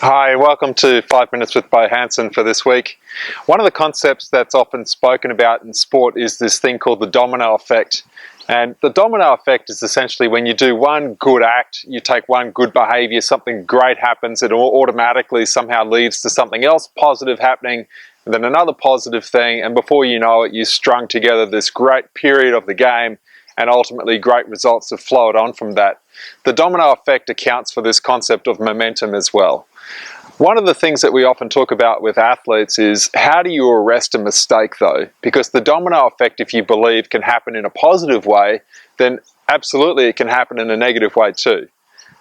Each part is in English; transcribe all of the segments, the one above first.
Hi, welcome to 5 Minutes with Bo Hansen for this week. One of the concepts that's often spoken about in sport is this thing called the domino effect. And the domino effect is essentially when you do one good act, you take one good behavior, something great happens, it automatically somehow leads to something else positive happening, and then another positive thing, and before you know it, you strung together this great period of the game, and ultimately great results have flowed on from that. The domino effect accounts for this concept of momentum as well. One of the things that we often talk about with athletes is how do you arrest a mistake though? Because the domino effect, if you believe, can happen in a positive way, then absolutely it can happen in a negative way too.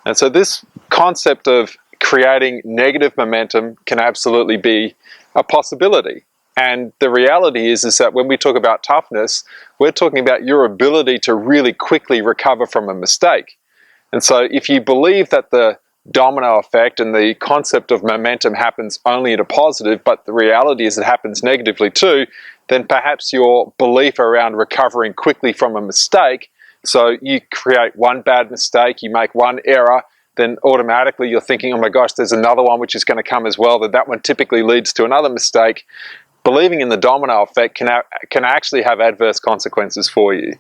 And so this concept of creating negative momentum can absolutely be a possibility. And the reality is that when we talk about toughness, we're talking about your ability to really quickly recover from a mistake. And so if you believe that the domino effect and the concept of momentum happens only in a positive, but the reality is it happens negatively too, then perhaps your belief around recovering quickly from a mistake, so you create one bad mistake, you make one error, then automatically you're thinking, oh my gosh, there's another one which is going to come as well, that one typically leads to another mistake. Believing in the domino effect can actually have adverse consequences for you.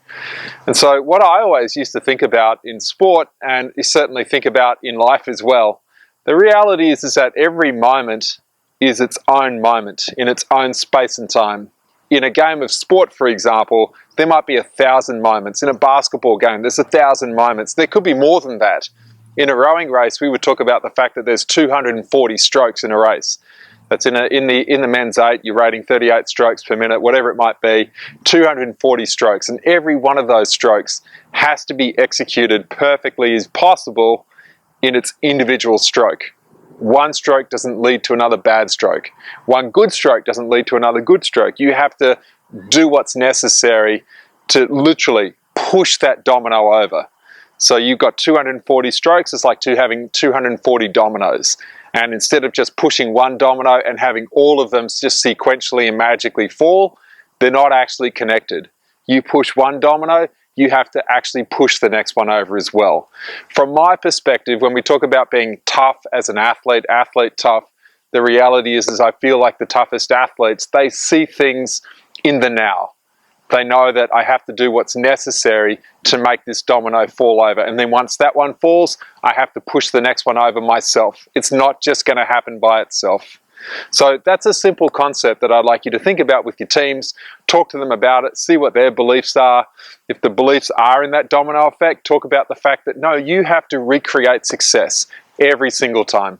And so what I always used to think about in sport, and you certainly think about in life as well, the reality is that every moment is its own moment in its own space and time. In a game of sport, for example, there might be 1,000 moments. In a basketball game, there's 1,000 moments. There could be more than that. In a rowing race, we would talk about the fact that there's 240 strokes in a race. That's in the men's 8, you're rating 38 strokes per minute, whatever it might be, 240 strokes. And every one of those strokes has to be executed perfectly as possible in its individual stroke. One stroke doesn't lead to another bad stroke. One good stroke doesn't lead to another good stroke. You have to do what's necessary to literally push that domino over. So you've got 240 strokes, it's like having 240 dominoes. And instead of just pushing one domino and having all of them just sequentially and magically fall, they're not actually connected. You push one domino, you have to actually push the next one over as well. From my perspective, when we talk about being tough as an athlete tough, the reality is I feel like the toughest athletes, they see things in the now. They know that I have to do what's necessary to make this domino fall over. And then once that one falls, I have to push the next one over myself. It's not just going to happen by itself. So that's a simple concept that I'd like you to think about with your teams. Talk to them about it, see what their beliefs are. If the beliefs are in that domino effect, talk about the fact that no, you have to recreate success every single time.